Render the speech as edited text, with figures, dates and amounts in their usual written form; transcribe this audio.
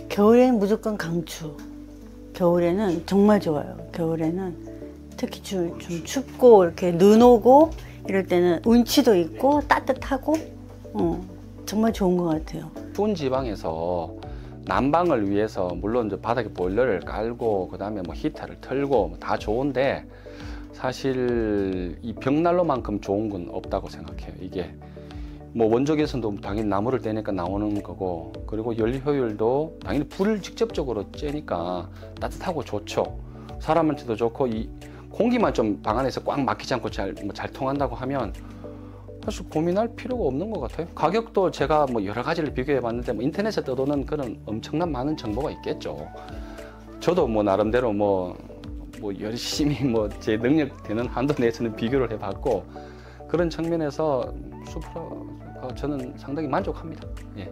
겨울에는 무조건 강추. 겨울에는 정말 좋아요. 겨울에는 특히 좀 춥고 이렇게 눈 오고 이럴 때는 운치도 있고 따뜻하고 정말 좋은 것 같아요. 추운 지방에서 난방을 위해서 물론 이제 바닥에 보일러를 깔고 그다음에 뭐 히터를 틀고 다 좋은데 사실 이 벽난로만큼 좋은 건 없다고 생각해요. 이게 뭐 원적외선도 당연히 나무를 떼니까 나오는 거고, 그리고 열 효율도 당연히 불을 직접적으로 쬐니까 따뜻하고 좋죠. 사람한테도 좋고, 이 공기만 좀 방 안에서 꽉 막히지 않고 잘 통한다고 하면 사실 고민할 필요가 없는 것 같아요. 가격도 제가 뭐 여러 가지를 비교해 봤는데 뭐 인터넷에 떠도는 그런 엄청난 많은 정보가 있겠죠. 저도 뭐 나름대로 뭐 열심히 뭐 제 능력 되는 한도 내에서는 비교를 해봤고, 그런 측면에서 수프라가 저는 상당히 만족합니다. 예.